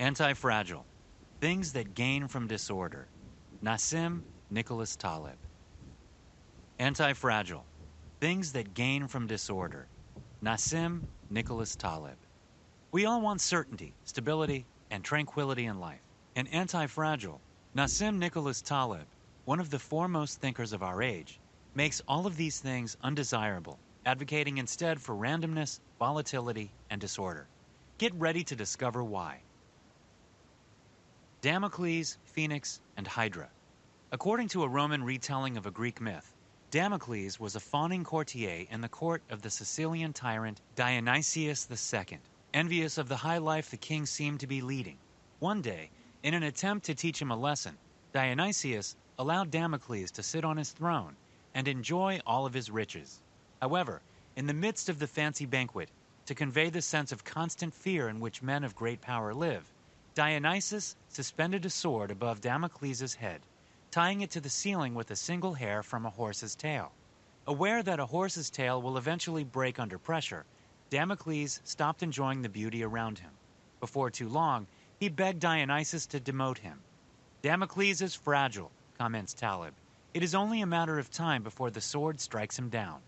Anti-Fragile. Things that gain from disorder. Nassim Taleb. Anti-Fragile. Things that gain from disorder. Nassim Taleb. We all want certainty, stability, and tranquility in life. In Anti-Fragile, Nassim Taleb, one of the foremost thinkers of our age, makes all of these things undesirable, advocating instead for randomness, volatility, and disorder. Get ready to discover why. Damocles, Phoenix, and Hydra. According to a Roman retelling of a Greek myth, Damocles was a fawning courtier in the court of the Sicilian tyrant Dionysius II, envious of the high life the king seemed to be leading. One day, in an attempt to teach him a lesson, Dionysius allowed Damocles to sit on his throne and enjoy all of his riches. However, in the midst of the fancy banquet, to convey the sense of constant fear in which men of great power live, Dionysus suspended a sword above Damocles' head, tying it to the ceiling with a single hair from a horse's tail. Aware that a horse's tail will eventually break under pressure, Damocles stopped enjoying the beauty around him. Before too long, he begged Dionysus to demote him. Damocles is fragile, comments Taleb. It is only a matter of time before the sword strikes him down.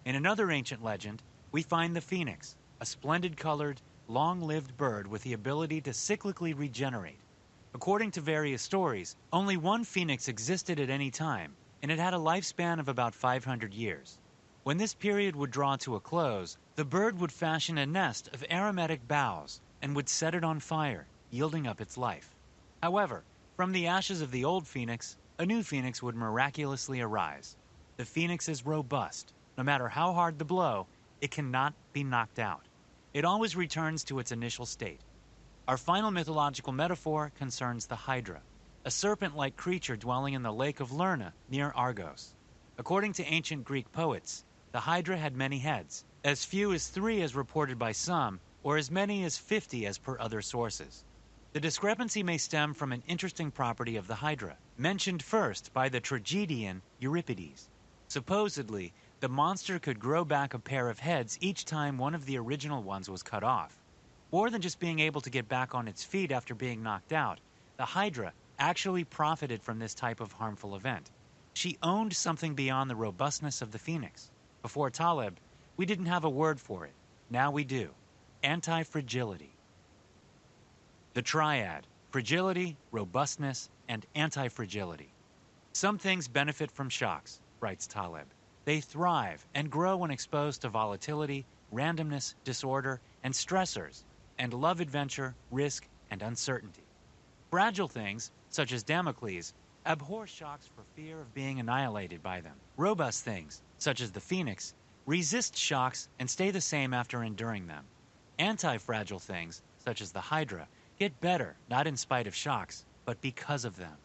In another ancient legend, we find the phoenix, a splendid-colored, long-lived bird with the ability to cyclically regenerate. According to various stories, only one phoenix existed at any time, and it had a lifespan of about 500 years. When this period would draw to a close, the bird would fashion a nest of aromatic boughs and would set it on fire, yielding up its life. However, from the ashes of the old phoenix, a new phoenix would miraculously arise. The phoenix is robust. No matter how hard the blow, it cannot be knocked out. It always returns to its initial state. Our final mythological metaphor concerns the Hydra, a serpent-like creature dwelling in the lake of Lerna near Argos. According to ancient Greek poets, the Hydra had many heads, as few as 3 as reported by some, or as many as 50 as per other sources. The discrepancy may stem from an interesting property of the Hydra, mentioned first by the tragedian Euripides. Supposedly, the monster could grow back a pair of heads each time one of the original ones was cut off. More than just being able to get back on its feet after being knocked out, the Hydra actually profited from this type of harmful event. She owned something beyond the robustness of the phoenix. Before Taleb, we didn't have a word for it. Now we do. Anti-fragility. The triad: fragility, robustness, and anti-fragility. Some things benefit from shocks, writes Taleb. They thrive and grow when exposed to volatility, randomness, disorder, and stressors, and love adventure, risk, and uncertainty. Fragile things, such as Damocles, abhor shocks for fear of being annihilated by them. Robust things, such as the phoenix, resist shocks and stay the same after enduring them. Anti-fragile things, such as the Hydra, get better not in spite of shocks, but because of them.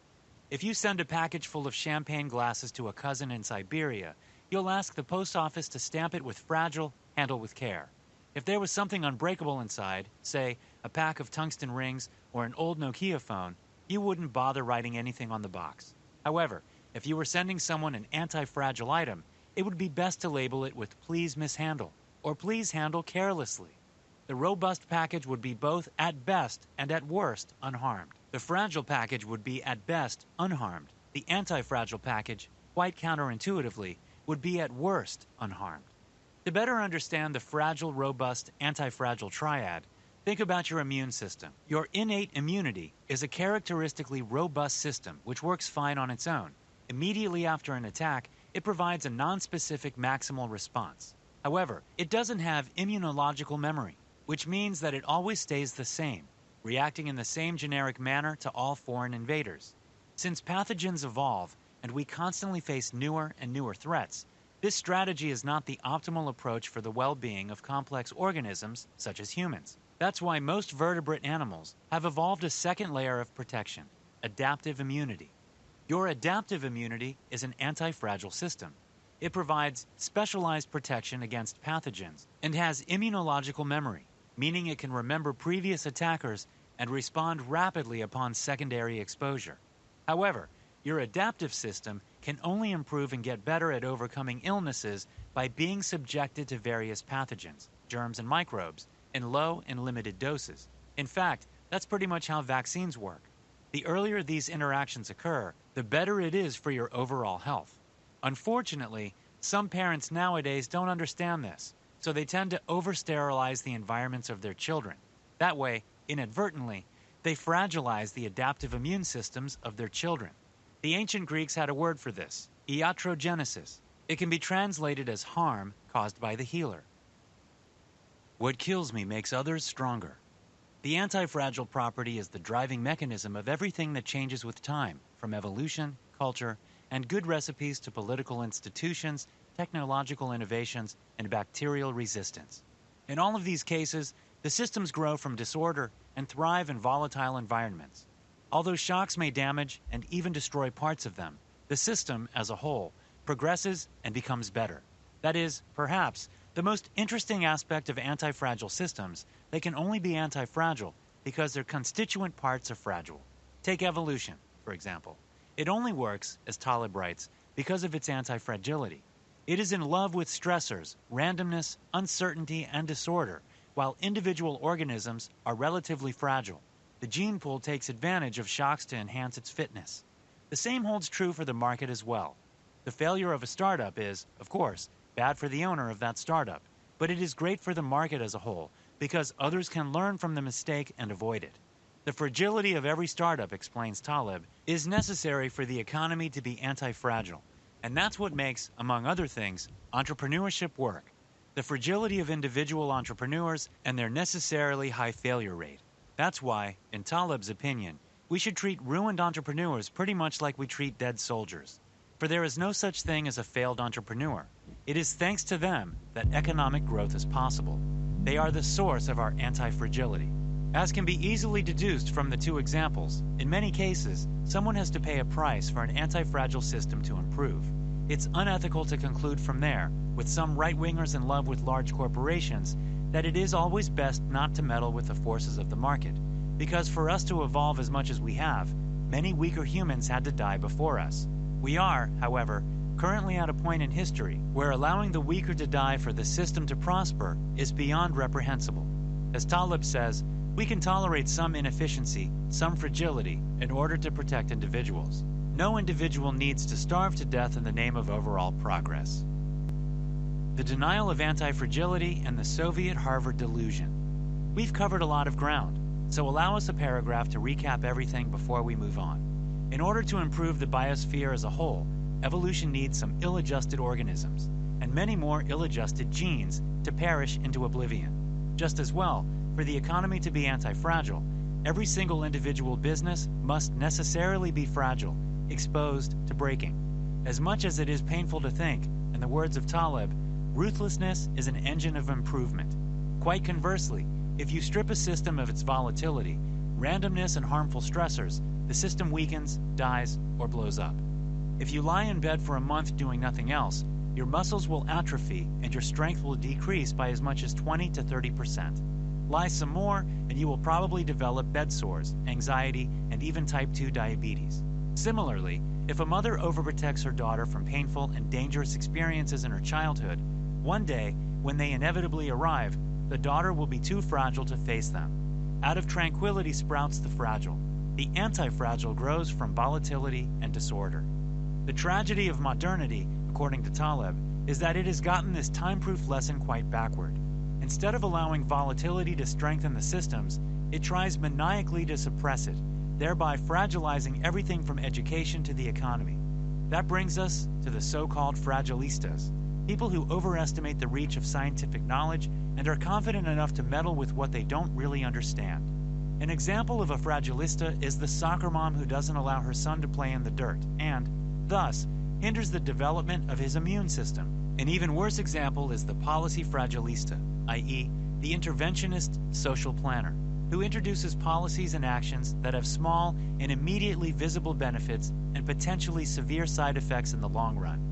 If you send a package full of champagne glasses to a cousin in Siberia, you'll ask the post office to stamp it with fragile, handle with care. If there was something unbreakable inside, say a pack of tungsten rings or an old Nokia phone, you wouldn't bother writing anything on the box. However, if you were sending someone an anti-fragile item, it would be best to label it with "please mishandle" or "please handle carelessly." The robust package would be both at best and at worst unharmed. The fragile package would be at best unharmed. The anti-fragile package, quite counterintuitively, would be at worst unharmed. To better understand the fragile, robust, anti-fragile triad, think about your immune system. Your innate immunity is a characteristically robust system which works fine on its own. Immediately after an attack, it provides a non-specific maximal response. However, it doesn't have immunological memory, which means that it always stays the same, reacting in the same generic manner to all foreign invaders. Since pathogens evolve and we constantly face newer and newer threats, this strategy is not the optimal approach for the well-being of complex organisms such as humans. That's why most vertebrate animals have evolved a second layer of protection: adaptive immunity. Your adaptive immunity is an anti-fragile system. It provides specialized protection against pathogens and has immunological memory, meaning it can remember previous attackers and respond rapidly upon secondary exposure. However, your adaptive system can only improve and get better at overcoming illnesses by being subjected to various pathogens, germs, and microbes in low and limited doses. In fact, That's pretty much how vaccines work. The earlier these interactions occur, the better it is for your overall health. Unfortunately, some parents nowadays don't understand this, so they tend to over-sterilize the environments of their children. That way, inadvertently, they fragilize the adaptive immune systems of their children. The ancient Greeks had a word for this, iatrogenesis. It can be translated as harm caused by the healer. What kills me makes others stronger. The anti-fragile property is the driving mechanism of everything that changes with time, from evolution, culture, and good recipes to political institutions, technological innovations, and bacterial resistance. In all of these cases, the systems grow from disorder and thrive in volatile environments. Although shocks may damage and even destroy parts of them, the system as a whole progresses and becomes better. That is, perhaps, the most interesting aspect of anti-fragile systems. They can only be anti-fragile because their constituent parts are fragile. Take evolution, for example. It only works, as Taleb writes, because of its anti-fragility. It is in love with stressors, randomness, uncertainty, and disorder, while individual organisms are relatively fragile. The gene pool takes advantage of shocks to enhance its fitness. The same holds true for the market as well. The failure of a startup is, of course, bad for the owner of that startup, but it is great for the market as a whole because others can learn from the mistake and avoid it. The fragility of every startup, explains Taleb, is necessary for the economy to be anti-fragile, and that's what makes, among other things, entrepreneurship work. The fragility of individual entrepreneurs and their necessarily high failure rate. That's why, in Taleb's opinion, we should treat ruined entrepreneurs pretty much like we treat dead soldiers. For there is no such thing as a failed entrepreneur. It is thanks to them that economic growth is possible. They are the source of our anti-fragility. As can be easily deduced from the two examples, in many cases, someone has to pay a price for an anti-fragile system to improve. It's unethical to conclude from there, with some right-wingers in love with large corporations, that it is always best not to meddle with the forces of the market, because for us to evolve as much as we have, many weaker humans had to die before us. We are, however, currently at a point in history where allowing the weaker to die for the system to prosper is beyond reprehensible. As Taleb says, we can tolerate some inefficiency, some fragility, in order to protect individuals. No individual needs to starve to death in the name of overall progress. The denial of anti-fragility and the Soviet Harvard delusion. We've covered a lot of ground, so allow us a paragraph to recap everything before we move on. In order to improve the biosphere as a whole, evolution needs some ill-adjusted organisms, and many more ill-adjusted genes to perish into oblivion. Just as well, for the economy to be anti-fragile, every single individual business must necessarily be fragile, exposed to breaking. As much as it is painful to think, in the words of Taleb, ruthlessness is an engine of improvement. Quite conversely, if you strip a system of its volatility, randomness, and harmful stressors, the system weakens, dies, or blows up. If you lie in bed for a month doing nothing else, your muscles will atrophy and your strength will decrease by as much as 20 to 30%. Lie some more and you will probably develop bed sores, anxiety, and even type 2 diabetes. Similarly, if a mother overprotects her daughter from painful and dangerous experiences in her childhood, one day, when they inevitably arrive, the daughter will be too fragile to face them. Out of tranquility sprouts the fragile. The anti-fragile grows from volatility and disorder. The tragedy of modernity, according to Taleb, is that it has gotten this time-proof lesson quite backward. Instead of allowing volatility to strengthen the systems, it tries maniacally to suppress it, thereby fragilizing everything from education to the economy. That brings us to the so-called Fragilistas, people who overestimate the reach of scientific knowledge and are confident enough to meddle with what they don't really understand. An example of a Fragilista is the soccer mom who doesn't allow her son to play in the dirt and, thus, hinders the development of his immune system. An even worse example is the policy fragilista, i.e., the interventionist social planner, who introduces policies and actions that have small and immediately visible benefits and potentially severe side effects in the long run.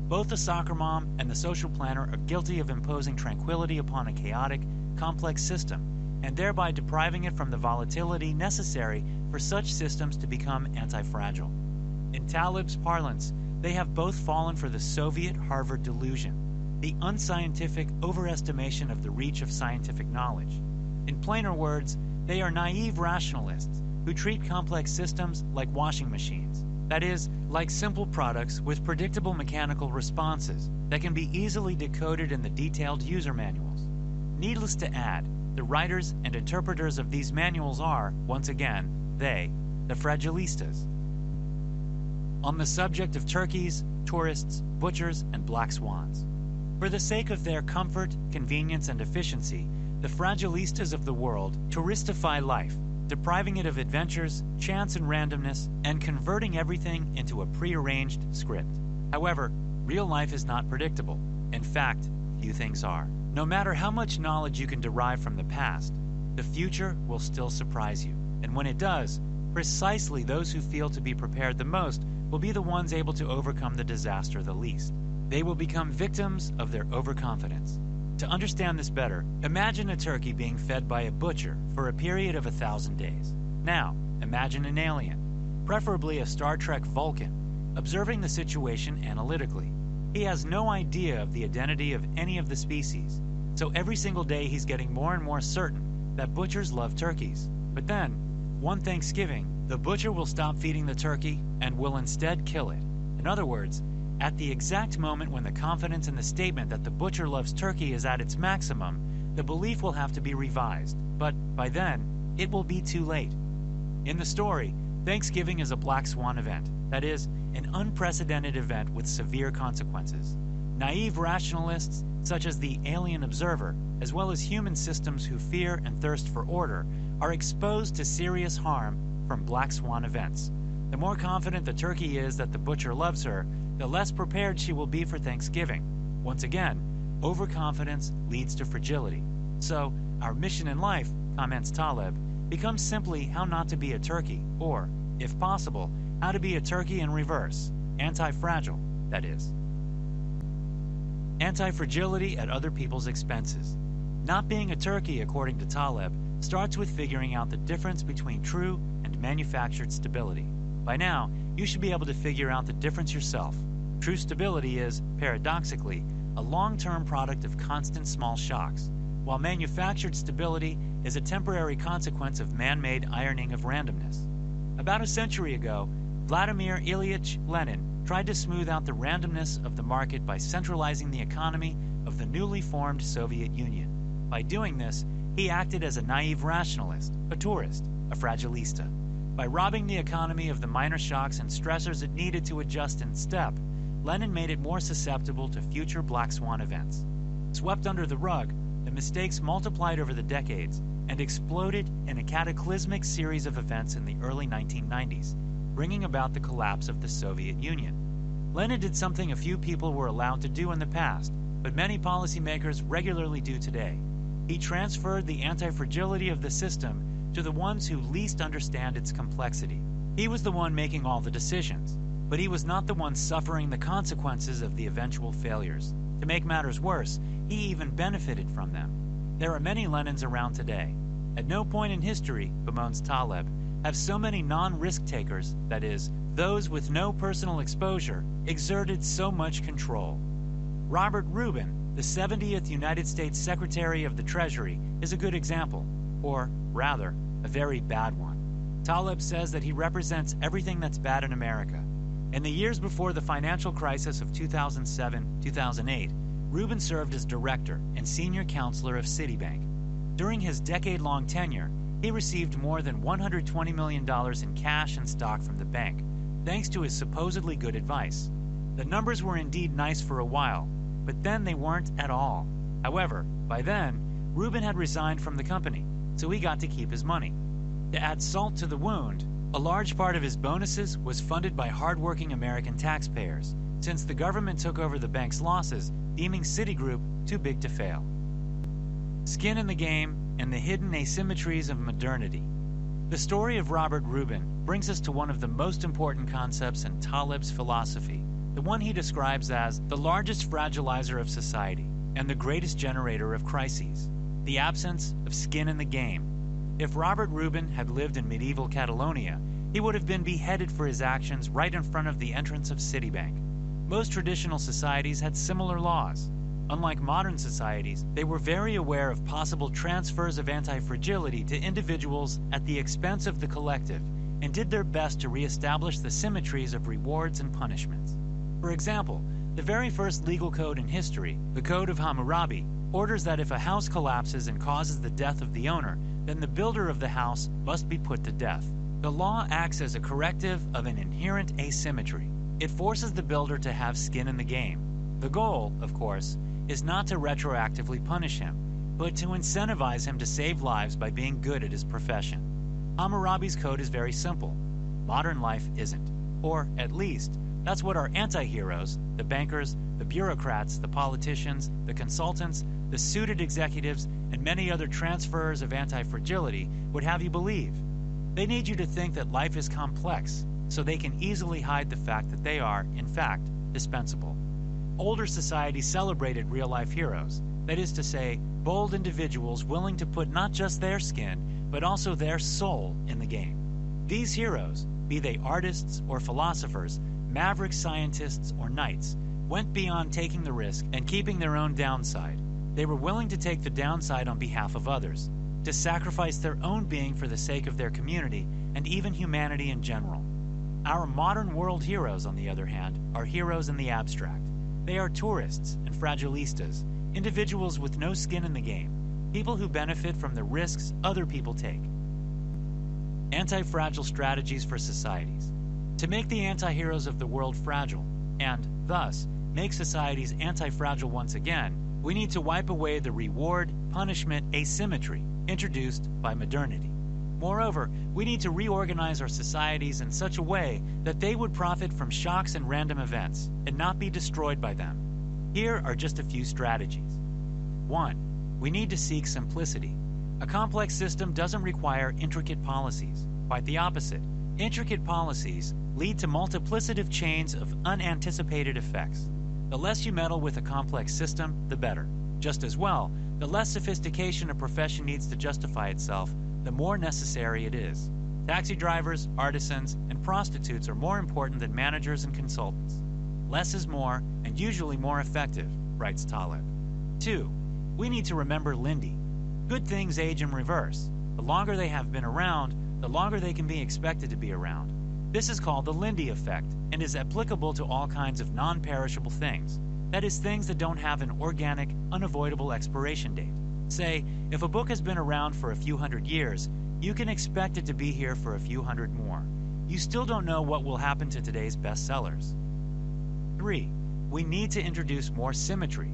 Both the soccer mom and the social planner are guilty of imposing tranquility upon a chaotic, complex system, and thereby depriving it from the volatility necessary for such systems to become anti-fragile. In Taleb's parlance, they have both fallen for the Soviet Harvard delusion, the unscientific overestimation of the reach of scientific knowledge. In plainer words, They are naive rationalists who treat complex systems like washing machines. That is, like simple products with predictable mechanical responses that can be easily decoded in the detailed user manuals. Needless to add, the writers and interpreters of these manuals are, once again, the Fragilistas. On the subject of turkeys, tourists, butchers, and black swans. For the sake of their comfort, convenience, and efficiency, the Fragilistas of the world touristify life, depriving it of adventures, chance and randomness, and converting everything into a prearranged script. However, real life is not predictable. In fact, few things are. No matter how much knowledge you can derive from the past, the future will still surprise you. And when it does, precisely those who feel to be prepared the most will be the ones able to overcome the disaster the least. They will become victims of their overconfidence. To understand this better, imagine a turkey being fed by a butcher for a period of 1,000 days. Now, imagine an alien, preferably a Star Trek Vulcan, observing the situation analytically. He has no idea of the identity of any of the species, so every single day he's getting more and more certain that butchers love turkeys. But then, one Thanksgiving, the butcher will stop feeding the turkey and will instead kill it. In other words, at the exact moment when the confidence in the statement that the butcher loves turkey is at its maximum, the belief will have to be revised, but by then, it will be too late. In the story, Thanksgiving is a Black Swan event, that is, an unprecedented event with severe consequences. Naive rationalists, such as the alien observer, as well as human systems who fear and thirst for order, are exposed to serious harm from Black Swan events. The more confident the turkey is that the butcher loves her, the less prepared she will be for Thanksgiving. Once again, overconfidence leads to fragility. So, our mission in life, comments Taleb, becomes simply how not to be a turkey, or, if possible, how to be a turkey in reverse, anti-fragile, that is. Anti-fragility at other people's expenses. Not being a turkey, according to Taleb, starts with figuring out the difference between true and manufactured stability. By now, you should be able to figure out the difference yourself. True stability is, paradoxically, a long-term product of constant small shocks, while manufactured stability is a temporary consequence of man-made ironing of randomness. About a century ago, Vladimir Ilyich Lenin tried to smooth out the randomness of the market by centralizing the economy of the newly formed Soviet Union. By doing this, he acted as a naive rationalist, a tourist, a fragilista. By robbing the economy of the minor shocks and stressors it needed to adjust in step, Lenin made it more susceptible to future Black Swan events. Swept under the rug, the mistakes multiplied over the decades and exploded in a cataclysmic series of events in the early 1990s, bringing about the collapse of the Soviet Union. Lenin did something a few people were allowed to do in the past, but many policymakers regularly do today. He transferred the anti-fragility of the system to the ones who least understand its complexity. He was the one making all the decisions, but he was not the one suffering the consequences of the eventual failures. To make matters worse, he even benefited from them. There are many Lenins around today. At no point in history, bemoans Taleb, have so many non-risk takers, that is, those with no personal exposure, exerted so much control. Robert Rubin, the 70th United States Secretary of the Treasury, is a good example, or rather, a very bad one. Taleb says that he represents everything that's bad in America. In the years before the financial crisis of 2007-2008, Rubin served as director and senior counselor of Citibank. During his decade-long tenure, he received more than $120 million in cash and stock from the bank, thanks to his supposedly good advice. The numbers were indeed nice for a while, but then they weren't at all. However, by then, Rubin had resigned from the company, so he got to keep his money. To add salt to the wound, a large part of his bonuses was funded by hardworking American taxpayers, since the government took over the bank's losses, deeming Citigroup too big to fail. Skin in the game and the hidden asymmetries of modernity. The story of Robert Rubin brings us to one of the most important concepts in Taleb's philosophy, the one he describes as the largest fragilizer of society and the greatest generator of crises, the absence of skin in the game. If Robert Rubin had lived in medieval Catalonia, he would have been beheaded for his actions right in front of the entrance of Citibank. Most traditional societies had similar laws. Unlike modern societies, they were very aware of possible transfers of anti-fragility to individuals at the expense of the collective, and did their best to re-establish the symmetries of rewards and punishments. For example, the very first legal code in history, the Code of Hammurabi, orders that if a house collapses and causes the death of the owner, then the builder of the house must be put to death. The law acts as a corrective of an inherent asymmetry. It forces the builder to have skin in the game. The goal, of course, is not to retroactively punish him, but to incentivize him to save lives by being good at his profession. Hammurabi's code is very simple. Modern life isn't. Or, at least, that's what our anti-heroes, the bankers, the bureaucrats, the politicians, the consultants, the suited executives, and many other transferers of anti-fragility would have you believe. They need you to think that life is complex, so they can easily hide the fact that they are, in fact, dispensable. Older societies celebrated real-life heroes, that is to say, bold individuals willing to put not just their skin, but also their soul in the game. These heroes, be they artists or philosophers, maverick scientists or knights, went beyond taking the risk and keeping their own downside. They were willing to take the downside on behalf of others, to sacrifice their own being for the sake of their community and even humanity in general. Our modern world heroes, on the other hand, are heroes in the abstract. They are tourists and fragilistas, individuals with no skin in the game, people who benefit from the risks other people take. Anti-fragile strategies for societies. To make the anti-heroes of the world fragile, and, thus, make societies anti-fragile once again, we need to wipe away the reward-punishment asymmetry introduced by modernity. Moreover, we need to reorganize our societies in such a way that they would profit from shocks and random events and not be destroyed by them. Here are just a few strategies. 1. We need to seek simplicity. A complex system doesn't require intricate policies. Quite the opposite. Intricate policies lead to multiplicative chains of unanticipated effects. The less you meddle with a complex system, the better. Just as well, the less sophistication a profession needs to justify itself, the more necessary it is. Taxi drivers, artisans, and prostitutes are more important than managers and consultants. Less is more, and usually more effective, writes Taleb. 2. We need to remember Lindy. Good things age in reverse. The longer they have been around, the longer they can be expected to be around. This is called the Lindy Effect, and is applicable to all kinds of non-perishable things. That is, things that don't have an organic, unavoidable expiration date. Say, if a book has been around for a few hundred years, you can expect it to be here for a few hundred more. You still don't know what will happen to today's bestsellers. 3. We need to introduce more symmetry.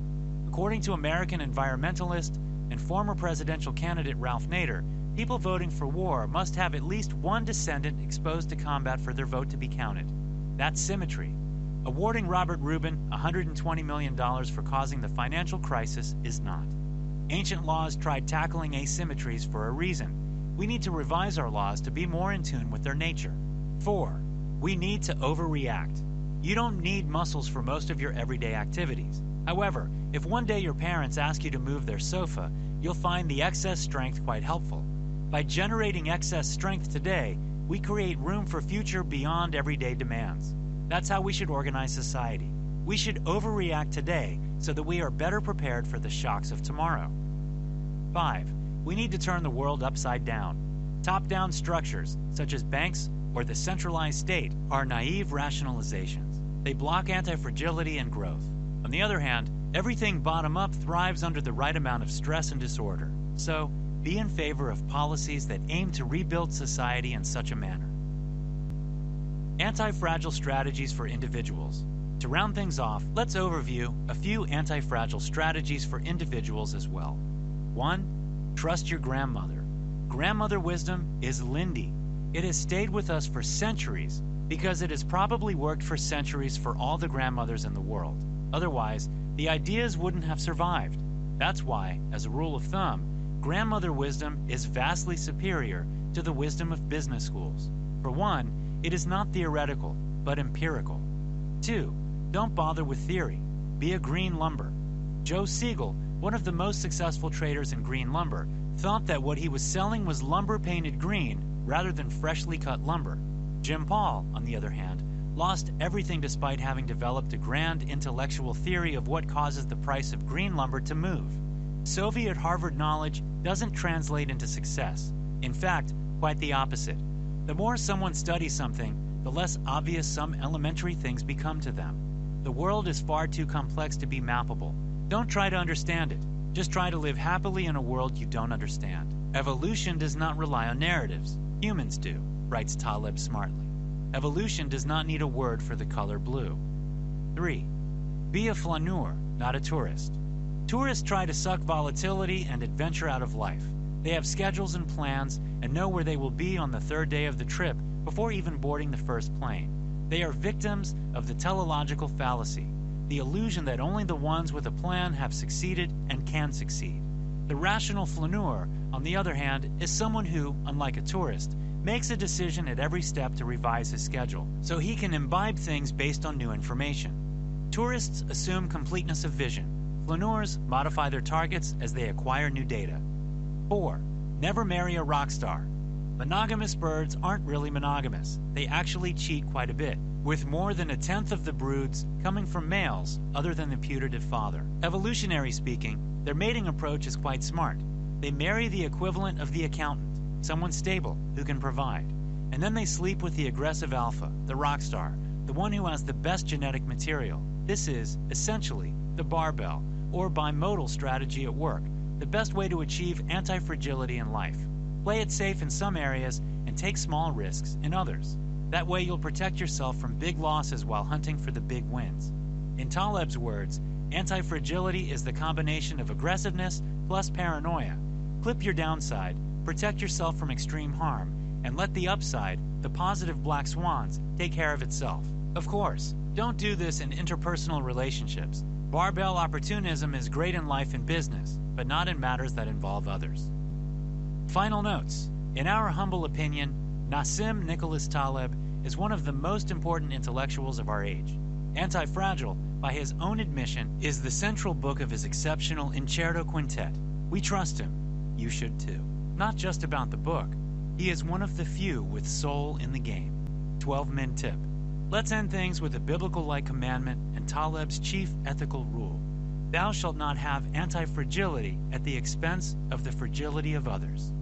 According to American environmentalist and former presidential candidate Ralph Nader, people voting for war must have at least one descendant exposed to combat for their vote to be counted. That's symmetry. Awarding Robert Rubin $120 million for causing the financial crisis is not. Ancient laws tried tackling asymmetries for a reason. We need to revise our laws to be more in tune with their nature. 4. We need to overreact. You don't need muscles for most of your everyday activities. However, if one day your parents ask you to move their sofa, you'll find the excess strength quite helpful. By generating excess strength today, we create room for future beyond everyday demands. That's how we should organize society. We should overreact today so that we are better prepared for the shocks of tomorrow. 5. We need to turn the world upside down. Top-down structures, such as banks or the centralized state, are naive rationalizations. They block anti-fragility and growth. On the other hand, everything bottom-up thrives under the right amount of stress and disorder. So, be in favor of policies that aim to rebuild society in such a manner. Anti-fragile strategies for individuals. To round things off, let's overview a few anti-fragile strategies for individuals as well. 1. Trust your grandmother. Grandmother wisdom is Lindy. It has stayed with us for centuries because it has probably worked for centuries for all the grandmothers in the world. Otherwise, the ideas wouldn't have survived. That's why, as a rule of thumb, grandmother wisdom is vastly superior to the wisdom of business schools. For one, it is not theoretical, but empirical. 2. Don't bother with theory. Be a green lumber. Joe Siegel, one of the most successful traders in green lumber, thought that what he was selling was lumber painted green rather than freshly cut lumber. Jim Paul, on the other hand, lost everything despite having developed a grand intellectual theory of what causes the price of green lumber to move. Soviet Harvard knowledge doesn't translate into success. In fact, quite the opposite. The more someone studies something, the less obvious some elementary things become to them. The world is far too complex to be mappable. Don't try to understand it. Just try to live happily in a world you don't understand. Evolution does not rely on narratives. Humans do, writes Taleb smartly. Evolution does not need a word for the color blue. 3. Be a flaneur, not a tourist. Tourists try to suck volatility and adventure out of life. They have schedules and plans and know where they will be on the third day of the trip before even boarding the first plane. They are victims of the teleological fallacy, the illusion that only the ones with a plan have succeeded and can succeed. The rational flaneur, on the other hand, is someone who, unlike a tourist, makes a decision at every step to revise his schedule, so he can imbibe things based on new information. Tourists assume completeness of vision. Flaneurs modify their targets as they acquire new data. 4. Never marry a rock star. Monogamous birds aren't really monogamous. They actually cheat quite a bit, with more than 1/10 of the broods coming from males other than the putative father. Evolutionary speaking, their mating approach is quite smart. They marry the equivalent of the accountant, someone stable who can provide. And then they sleep with the aggressive alpha, the rock star, the one who has the best genetic material. This is, essentially, the barbell, or bimodal strategy at work, the best way to achieve anti-fragility in life. Play it safe in some areas and take small risks in others. That way you'll protect yourself from big losses while hunting for the big wins. In Taleb's words, anti-fragility is the combination of aggressiveness plus paranoia. Clip your downside, protect yourself from extreme harm, and let the upside, the positive black swans, take care of itself. Of course, don't do this in interpersonal relationships. Barbell opportunism is great in life and business, but not in matters that involve others. Final notes. In our humble opinion, Nassim Taleb is one of the most important intellectuals of our age. Anti-Fragile, by his own admission, is the central book of his exceptional Incerto quintet. We trust him. You should too. Not just about the book. He is one of the few with soul in the game. 12-min tip. Let's end things with a biblical-like commandment and Taleb's chief ethical rule. Thou shalt not have anti-fragility at the expense of the fragility of others.